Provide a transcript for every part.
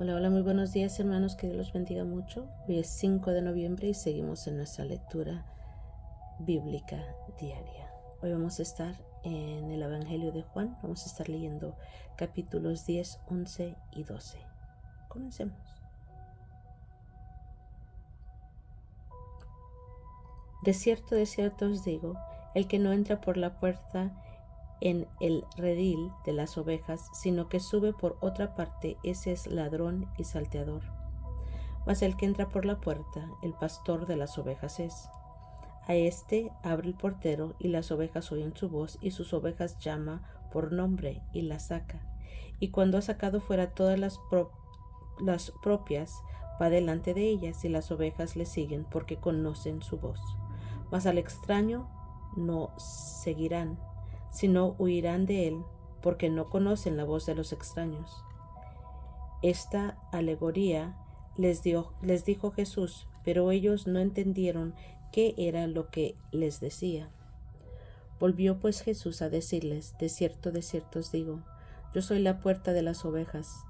Hola, hola, muy buenos días hermanos, que Dios los bendiga mucho. Hoy es 5 de noviembre y seguimos en nuestra lectura bíblica diaria. Hoy vamos a estar en el Evangelio de Juan, vamos a estar leyendo capítulos 10, 11 y 12. Comencemos. De cierto os digo, el que no entra por la puerta en el redil de las ovejas, sino que sube por otra parte, ese es ladrón y salteador. Mas el que entra por la puerta, el pastor de las ovejas es. A este abre el portero, y las ovejas oyen su voz, y sus ovejas llama por nombre, y las saca. Y cuando ha sacado fuera todas las propias, va delante de ellas, y las ovejas le siguen, porque conocen su voz. Mas al extraño no seguirán, sino huirán de él, porque no conocen la voz de los extraños. Esta alegoría les dijo Jesús, pero ellos no entendieron qué era lo que les decía. Volvió pues Jesús a decirles, de cierto os digo, yo soy la puerta de las ovejas.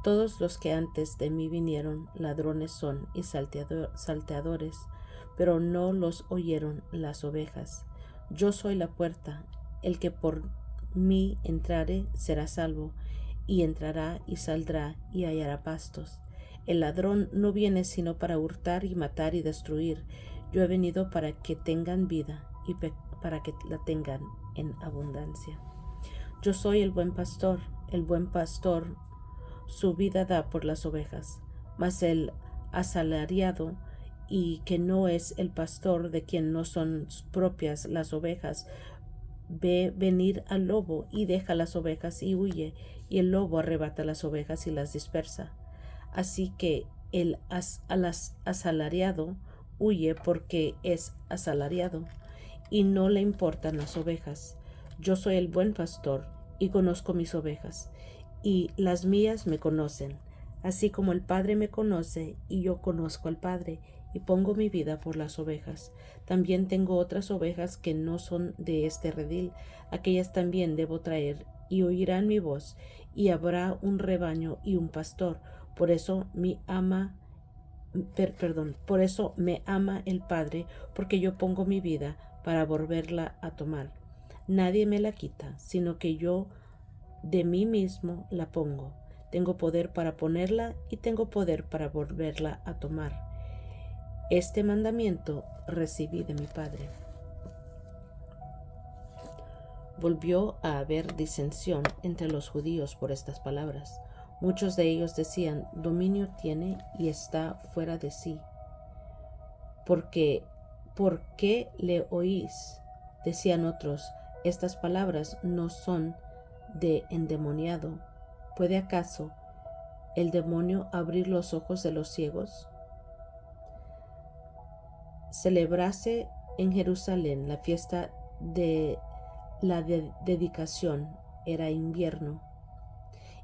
Todos los que antes de mí vinieron, ladrones son y salteadores, pero no los oyeron las ovejas. Yo soy la puerta, el que por mí entrare será salvo, y entrará y saldrá y hallará pastos. El ladrón no viene sino para hurtar y matar y destruir. Yo he venido para que tengan vida y para que la tengan en abundancia. Yo soy el buen pastor su vida da por las ovejas, mas el asalariado y que no es el pastor, de quien no son propias las ovejas, ve venir al lobo y deja las ovejas y huye, y el lobo arrebata las ovejas y las dispersa. Así que el asalariado huye porque es asalariado y no le importan las ovejas. Yo soy el buen pastor y conozco mis ovejas, y las mías me conocen, así como el Padre me conoce y yo conozco al Padre, y pongo mi vida por las ovejas. También tengo otras ovejas que no son de este redil, aquellas también debo traer, y oirán mi voz, y habrá un rebaño y un pastor. Por eso me ama el Padre, porque yo pongo mi vida para volverla a tomar. Nadie me la quita, sino que yo de mí mismo la pongo. Tengo poder para ponerla y tengo poder para volverla a tomar. Este mandamiento recibí de mi Padre. Volvió a haber disensión entre los judíos por estas palabras. Muchos de ellos decían, dominio tiene y está fuera de sí. ¿Por qué le oís? Decían otros, estas palabras no son de endemoniado. ¿Puede acaso el demonio abrir los ojos de los ciegos? Celebrase en Jerusalén la fiesta de la dedicación. Era invierno,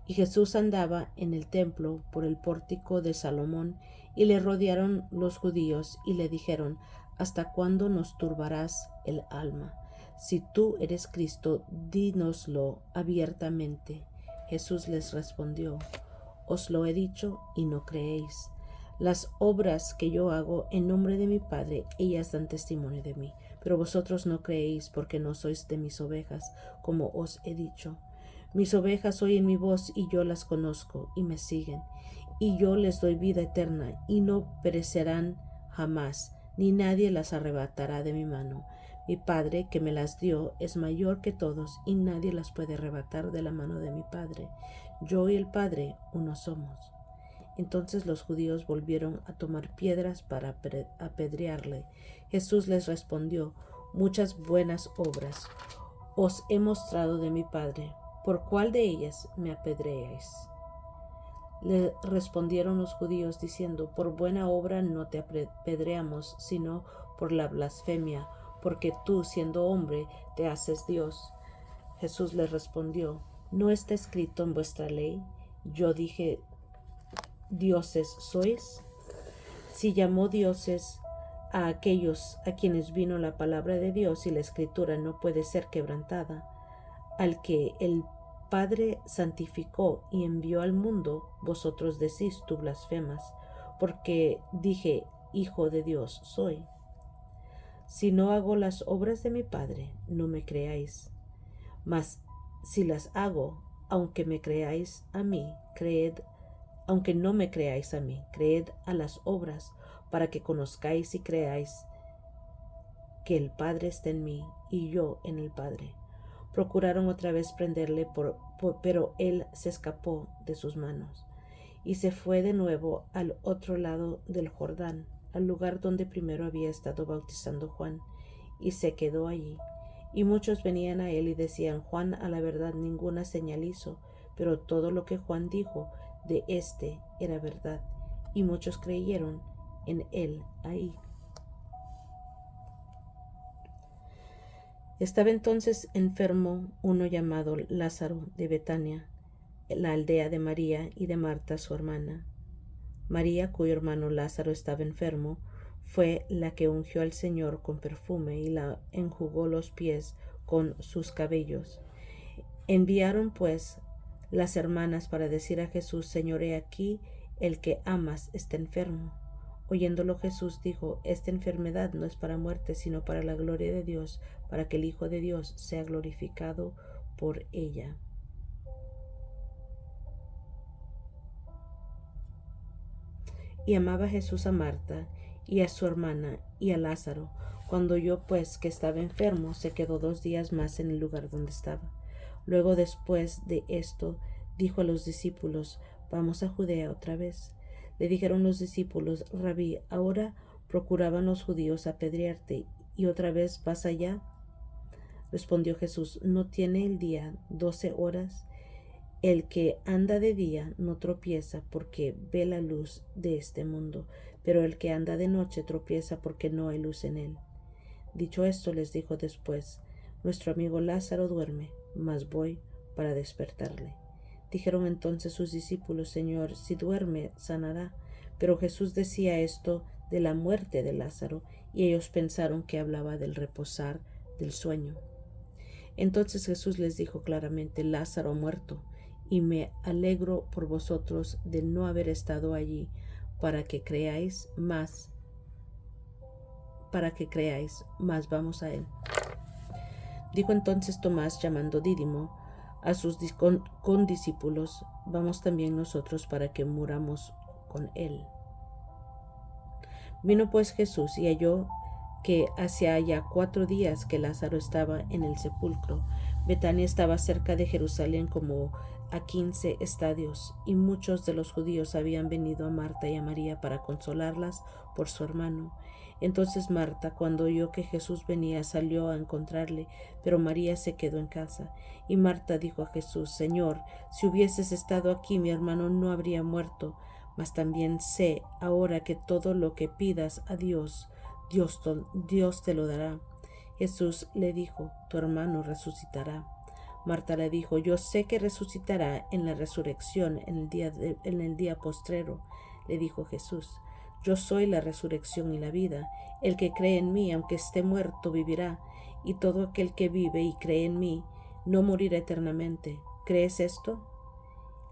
y Jesús andaba en el templo por el pórtico de Salomón, y le rodearon los judíos y le dijeron, ¿hasta cuándo nos turbarás el alma? Si tú eres Cristo, dínoslo abiertamente. Jesús les respondió, os lo he dicho y no creéis. Las obras que yo hago en nombre de mi Padre, ellas dan testimonio de mí, pero vosotros no creéis porque no sois de mis ovejas, como os he dicho. Mis ovejas oyen mi voz y yo las conozco y me siguen, y yo les doy vida eterna y no perecerán jamás, ni nadie las arrebatará de mi mano. Mi Padre que me las dio es mayor que todos y nadie las puede arrebatar de la mano de mi Padre. Yo y el Padre uno somos. Entonces los judíos volvieron a tomar piedras para apedrearle. Jesús les respondió, muchas buenas obras os he mostrado de mi Padre. ¿Por cuál de ellas me apedreáis? Le respondieron los judíos diciendo, por buena obra no te apedreamos, sino por la blasfemia, porque tú, siendo hombre, te haces Dios. Jesús les respondió, ¿no está escrito en vuestra ley? Yo dije, dioses sois. Si llamó dioses a aquellos a quienes vino la palabra de Dios y la escritura no puede ser quebrantada, al que el Padre santificó y envió al mundo, vosotros decís, tú blasfemas, porque dije, Hijo de Dios soy. Si no hago las obras de mi Padre, no me creáis. Mas si las hago, aunque me creáis a mí, creed, aunque no me creáis a mí, creed a las obras, para que conozcáis y creáis que el Padre está en mí y yo en el Padre. Procuraron otra vez prenderle, pero él se escapó de sus manos y se fue de nuevo al otro lado del Jordán, al lugar donde primero había estado bautizando Juan, y se quedó allí. Y muchos venían a él y decían, Juan a la verdad ninguna señal hizo, pero todo lo que Juan dijo de éste era verdad. Y muchos creyeron en él ahí. Estaba entonces enfermo uno llamado Lázaro de Betania, la aldea de María y de Marta su hermana. María, cuyo hermano Lázaro estaba enfermo, fue la que ungió al Señor con perfume y la enjugó los pies con sus cabellos. Enviaron pues las hermanas para decir a Jesús, Señor, he aquí, el que amas está enfermo. Oyéndolo Jesús dijo, esta enfermedad no es para muerte, sino para la gloria de Dios, para que el Hijo de Dios sea glorificado por ella. Y amaba Jesús a Marta y a su hermana y a Lázaro. Cuando oyó pues que estaba enfermo, se quedó 2 días más en el lugar donde estaba. Luego, después de esto, dijo a los discípulos, vamos a Judea otra vez. Le dijeron los discípulos, Rabí, ahora procuraban los judíos apedrearte, ¿y otra vez vas allá? Respondió Jesús, ¿no tiene el día 12 horas? El que anda de día no tropieza porque ve la luz de este mundo, pero el que anda de noche tropieza porque no hay luz en él. Dicho esto, les dijo después, nuestro amigo Lázaro duerme, mas voy para despertarle. Dijeron entonces sus discípulos, Señor, si duerme, sanará. Pero Jesús decía esto de la muerte de Lázaro, y ellos pensaron que hablaba del reposar del sueño. Entonces Jesús les dijo claramente, Lázaro ha muerto, y me alegro por vosotros de no haber estado allí, para que creáis más, vamos a él. Dijo entonces Tomás, llamando Dídimo, a sus condiscípulos, vamos también nosotros para que muramos con él. Vino pues Jesús y halló que hacía ya 4 días que Lázaro estaba en el sepulcro. Betania estaba cerca de Jerusalén como a 15 estadios, y muchos de los judíos habían venido a Marta y a María para consolarlas por su hermano. Entonces Marta, cuando oyó que Jesús venía, salió a encontrarle, pero María se quedó en casa. Y Marta dijo a Jesús, Señor, si hubieses estado aquí, mi hermano no habría muerto. Mas también sé ahora que todo lo que pidas a Dios te lo dará. Jesús le dijo, tu hermano resucitará. Marta le dijo, yo sé que resucitará en la resurrección en el día postrero. Le dijo Jesús, yo soy la resurrección y la vida. El que cree en mí, aunque esté muerto, vivirá. Y todo aquel que vive y cree en mí, no morirá eternamente. ¿Crees esto?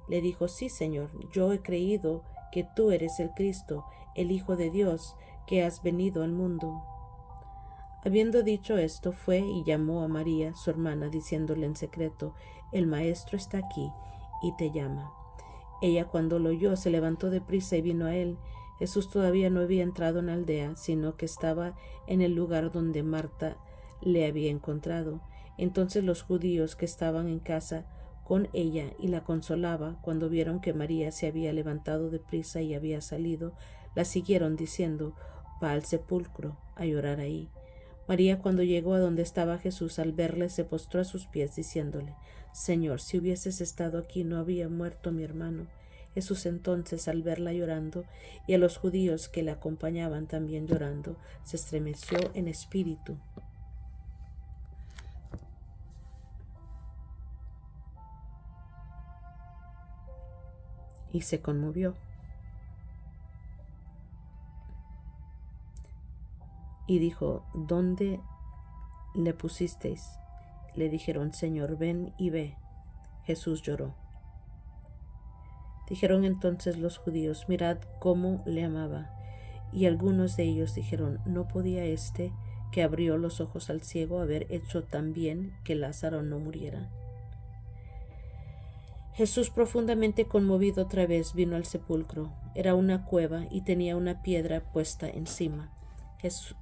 Le dijo, sí, Señor, yo he creído que tú eres el Cristo, el Hijo de Dios, que has venido al mundo. Habiendo dicho esto, fue y llamó a María, su hermana, diciéndole en secreto, el Maestro está aquí y te llama. Ella, cuando lo oyó, se levantó deprisa y vino a él. Jesús todavía no había entrado en la aldea, sino que estaba en el lugar donde Marta le había encontrado. Entonces los judíos que estaban en casa con ella y la consolaba, cuando vieron que María se había levantado deprisa y había salido, la siguieron diciendo, va al sepulcro a llorar ahí. María, cuando llegó a donde estaba Jesús, al verle, se postró a sus pies, diciéndole, Señor, si hubieses estado aquí, no había muerto mi hermano. Jesús entonces, al verla llorando, y a los judíos que la acompañaban también llorando, se estremeció en espíritu y se conmovió. Y dijo, ¿dónde le pusisteis? Le dijeron, Señor, ven y ve. Jesús lloró. Dijeron entonces los judíos: mirad cómo le amaba. Y algunos de ellos dijeron: ¿no podía este que abrió los ojos al ciego haber hecho también que Lázaro no muriera? Jesús, profundamente conmovido otra vez, vino al sepulcro. Era una cueva y tenía una piedra puesta encima.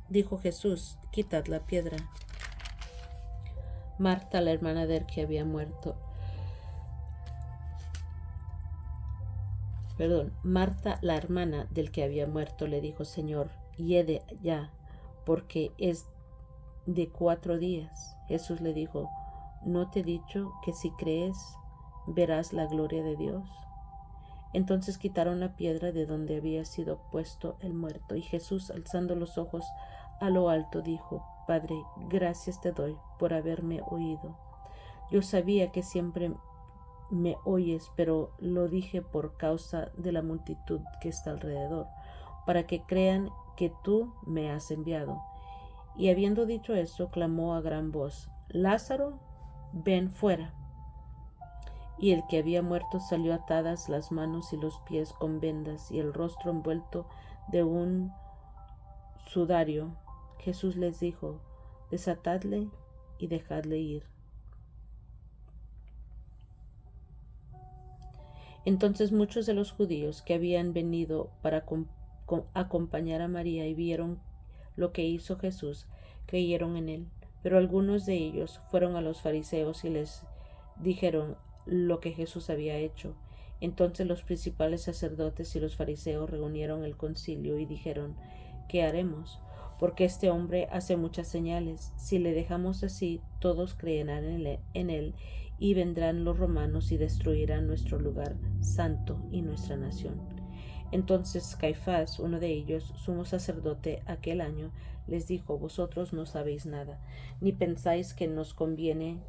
Dijo Jesús: quitad la piedra. Marta, la hermana del que había muerto, Marta, la hermana del que había muerto, le dijo: Señor, hiede ya, porque es de 4 días. Jesús le dijo: ¿no te he dicho que si crees verás la gloria de Dios? Entonces quitaron la piedra de donde había sido puesto el muerto, y Jesús, alzando los ojos a lo alto, dijo: Padre, gracias te doy por haberme oído. Yo sabía que siempre me oyes, pero lo dije por causa de la multitud que está alrededor, para que crean que tú me has enviado. Y habiendo dicho esto, clamó a gran voz: Lázaro, ven fuera. Y el que había muerto salió, atadas las manos y los pies con vendas y el rostro envuelto de un sudario. Jesús les dijo: desatadle y dejadle ir. Entonces muchos de los judíos que habían venido para acompañar a María y vieron lo que hizo Jesús, creyeron en él. Pero algunos de ellos fueron a los fariseos y les dijeron lo que Jesús había hecho. Entonces los principales sacerdotes y los fariseos reunieron el concilio y dijeron: ¿qué haremos? Porque este hombre hace muchas señales. Si le dejamos así, todos creerán en él, y vendrán los romanos y destruirán nuestro lugar santo y nuestra nación. Entonces Caifás, uno de ellos, sumo sacerdote aquel año, les dijo: vosotros no sabéis nada, ni pensáis que nos conviene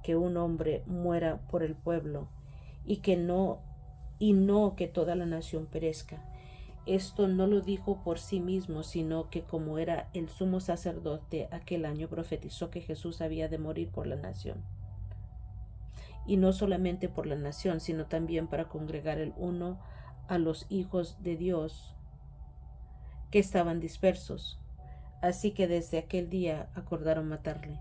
que un hombre muera por el pueblo y no que toda la nación perezca. Esto no lo dijo por sí mismo, sino que como era el sumo sacerdote aquel año, profetizó que Jesús había de morir por la nación. Y no solamente por la nación, sino también para congregar el uno a los hijos de Dios que estaban dispersos. Así que desde aquel día acordaron matarle.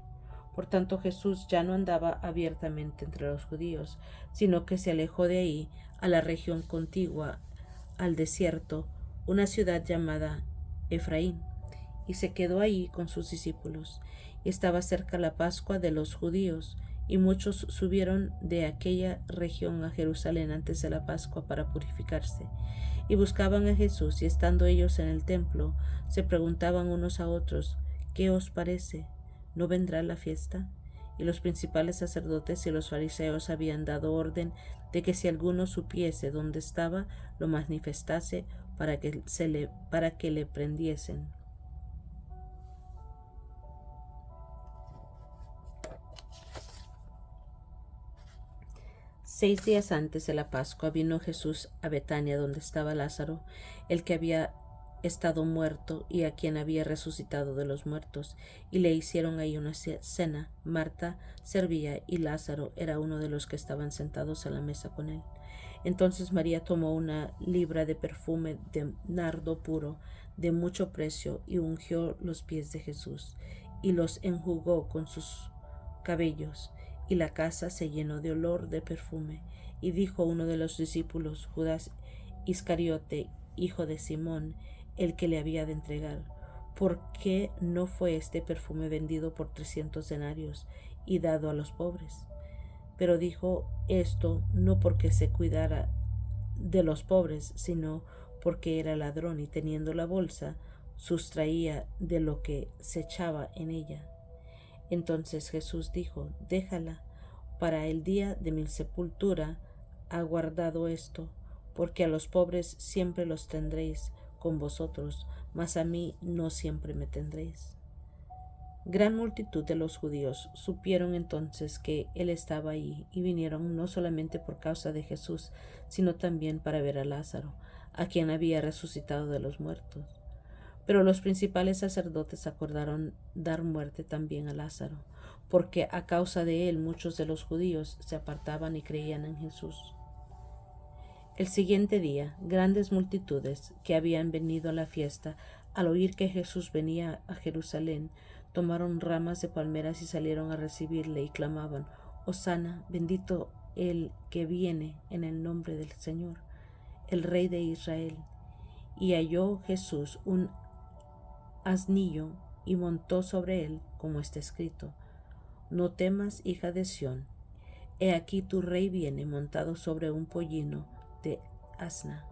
Por tanto, Jesús ya no andaba abiertamente entre los judíos, sino que se alejó de ahí a la región contigua al desierto, una ciudad llamada Efraín, y se quedó ahí con sus discípulos. Estaba cerca la Pascua de los judíos, y muchos subieron de aquella región a Jerusalén antes de la Pascua para purificarse. Y buscaban a Jesús, y estando ellos en el templo, se preguntaban unos a otros: ¿qué os parece? ¿No vendrá la fiesta? Y los principales sacerdotes y los fariseos habían dado orden de que si alguno supiese dónde estaba, lo manifestase para que le prendiesen. Seis días antes de la Pascua vino Jesús a Betania, donde estaba Lázaro, el que había estado muerto y a quien había resucitado de los muertos, y le hicieron ahí una cena. Marta servía y Lázaro era uno de los que estaban sentados a la mesa con él. Entonces María tomó una libra de perfume de nardo puro de mucho precio y ungió los pies de Jesús y los enjugó con sus cabellos, y la casa se llenó de olor de perfume. Y dijo uno de los discípulos, Judas Iscariote, hijo de Simón, el que le había de entregar: ¿por qué no fue este perfume vendido por 300 denarios y dado a los pobres? Pero dijo esto no porque se cuidara de los pobres, sino porque era ladrón, y teniendo la bolsa, sustraía de lo que se echaba en ella. Entonces Jesús dijo: déjala, para el día de mi sepultura ha guardado esto, porque a los pobres siempre los tendréis con vosotros, mas a mí no siempre me tendréis. Gran multitud de los judíos supieron entonces que él estaba ahí, y vinieron no solamente por causa de Jesús, sino también para ver a Lázaro, a quien había resucitado de los muertos. Pero los principales sacerdotes acordaron dar muerte también a Lázaro, porque a causa de él muchos de los judíos se apartaban y creían en Jesús. El siguiente día, grandes multitudes que habían venido a la fiesta, al oír que Jesús venía a Jerusalén, tomaron ramas de palmeras y salieron a recibirle y clamaban: Hosana, bendito el que viene en el nombre del Señor, el Rey de Israel. Y halló Jesús un asnillo y montó sobre él, como está escrito: No temas, hija de Sión, he aquí tu rey viene montado sobre un pollino de asna.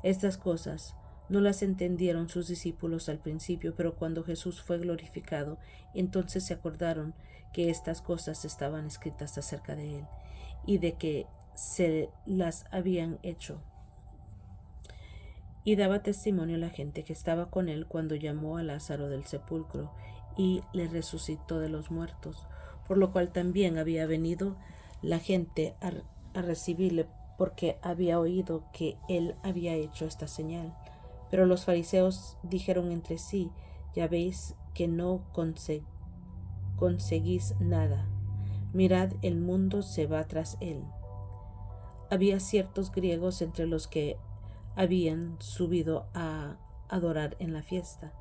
Estas cosas no las entendieron sus discípulos al principio, pero cuando Jesús fue glorificado, entonces se acordaron que estas cosas estaban escritas acerca de él y de que se las habían hecho. Y daba testimonio a la gente que estaba con él cuando llamó a Lázaro del sepulcro y le resucitó de los muertos, por lo cual también había venido la gente a recibirle, porque había oído que él había hecho esta señal. Pero los fariseos dijeron entre sí: Ya veis que no conseguís nada. Mirad, el mundo se va tras él. Había ciertos griegos entre los que habían subido a adorar en la fiesta.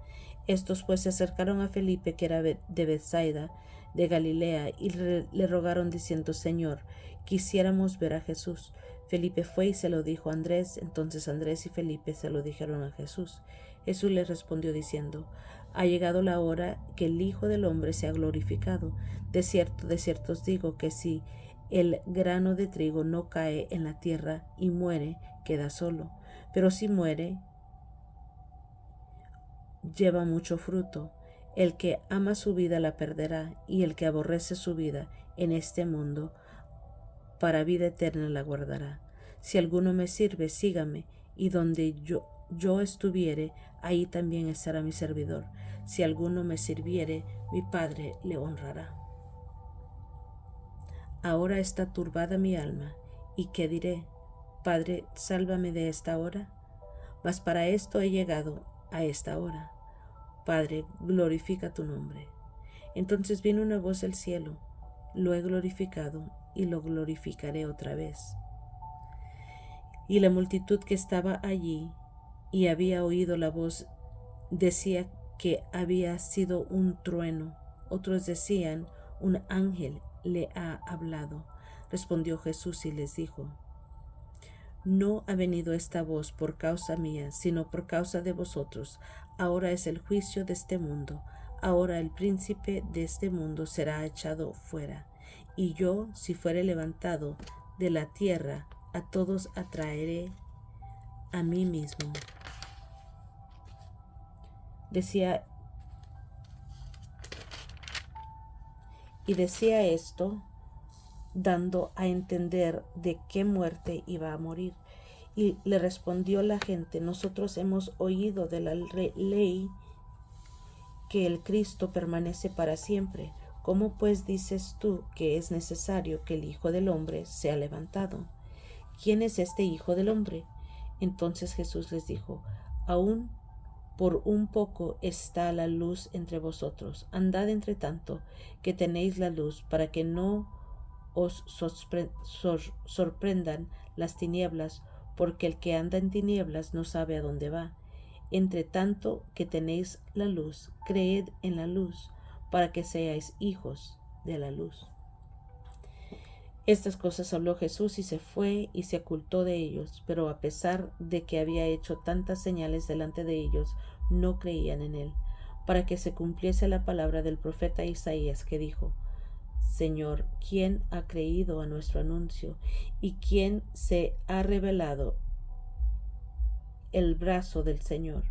Estos pues se acercaron a Felipe, que era de Bethsaida, de Galilea, y le rogaron diciendo: Señor, quisiéramos ver a Jesús. Felipe fue y se lo dijo a Andrés. Entonces Andrés y Felipe se lo dijeron a Jesús. Jesús les respondió diciendo: Ha llegado la hora que el Hijo del Hombre sea glorificado. De cierto os digo que si el grano de trigo no cae en la tierra y muere, queda solo, pero si muere, lleva mucho fruto. El que ama su vida la perderá, y el que aborrece su vida en este mundo, para vida eterna la guardará. Si alguno me sirve, sígame, y donde yo estuviere, ahí también estará mi servidor. Si alguno me sirviere, mi Padre le honrará. Ahora está turbada mi alma, ¿y qué diré? Padre, sálvame de esta hora. Mas para esto he llegado a esta hora. Padre, glorifica tu nombre. Entonces vino una voz del cielo: Lo he glorificado y lo glorificaré otra vez. Y la multitud que estaba allí y había oído la voz decía que había sido un trueno. Otros decían: Un ángel le ha hablado. Respondió Jesús y les dijo: No ha venido esta voz por causa mía, sino por causa de vosotros. Ahora es el juicio de este mundo. Ahora el príncipe de este mundo será echado fuera. Y yo, si fuere levantado de la tierra, a todos atraeré a mí mismo. Decía esto dando a entender de qué muerte iba a morir. Y le respondió la gente: Nosotros hemos oído de la ley que el Cristo permanece para siempre. ¿Cómo pues dices tú que es necesario que el Hijo del Hombre sea levantado? ¿Quién es este Hijo del Hombre? Entonces Jesús les dijo: Aún por un poco está la luz entre vosotros. Andad entre tanto que tenéis la luz, para que no os sorprendan las tinieblas, porque el que anda en tinieblas no sabe a dónde va. Entre tanto que tenéis la luz, creed en la luz, para que seáis hijos de la luz. Estas cosas habló Jesús y se fue y se ocultó de ellos, pero a pesar de que había hecho tantas señales delante de ellos, no creían en él, para que se cumpliese la palabra del profeta Isaías, que dijo: Señor, ¿quién ha creído a nuestro anuncio? ¿Y quién se ha revelado el brazo del Señor?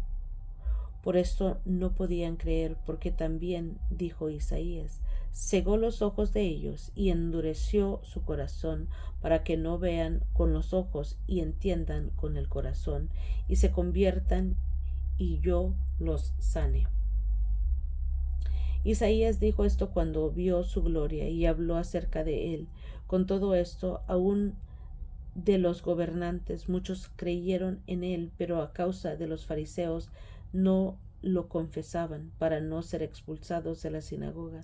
Por esto no podían creer, porque también dijo Isaías: cegó los ojos de ellos y endureció su corazón, para que no vean con los ojos y entiendan con el corazón, y se conviertan, y yo los sane. Isaías dijo esto cuando vio su gloria y habló acerca de él. Con todo esto, aún de los gobernantes muchos creyeron en él, pero a causa de los fariseos no lo confesaban para no ser expulsados de la sinagoga,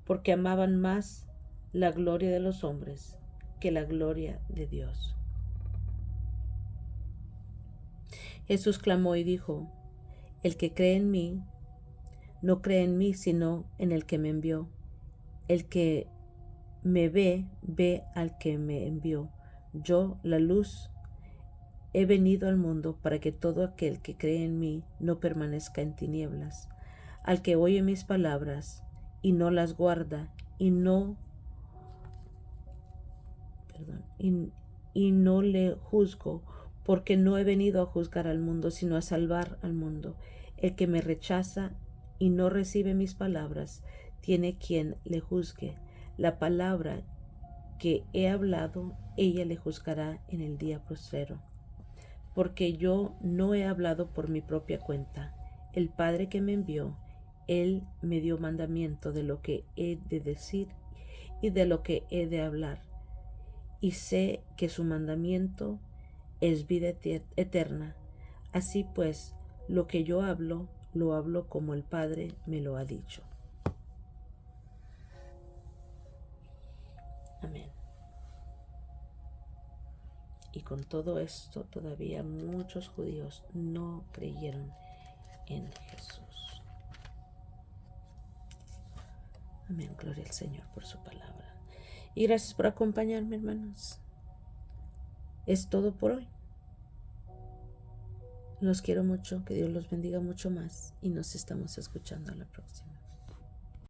porque amaban más la gloria de los hombres que la gloria de Dios. Jesús clamó y dijo: el que cree en mí, no cree en mí, sino en el que me envió. El que me ve, ve al que me envió. Yo, la luz, he venido al mundo para que todo aquel que cree en mí no permanezca en tinieblas. Al que oye mis palabras y no las guarda y no le juzgo, porque no he venido a juzgar al mundo, sino a salvar al mundo. El que me rechaza y no recibe mis palabras, tiene quien le juzgue. La palabra que he hablado, ella le juzgará en el día postrero. Porque yo no he hablado por mi propia cuenta. El Padre que me envió, Él me dio mandamiento de lo que he de decir y de lo que he de hablar. Y sé que su mandamiento es vida eterna. Así pues, lo que yo hablo, lo hablo como el Padre me lo ha dicho. Amén. Y con todo esto, todavía muchos judíos no creyeron en Jesús. Amén. Gloria al Señor por su palabra. Y gracias por acompañarme, hermanos. Es todo por hoy. Los quiero mucho, que Dios los bendiga mucho más y nos estamos escuchando a la próxima.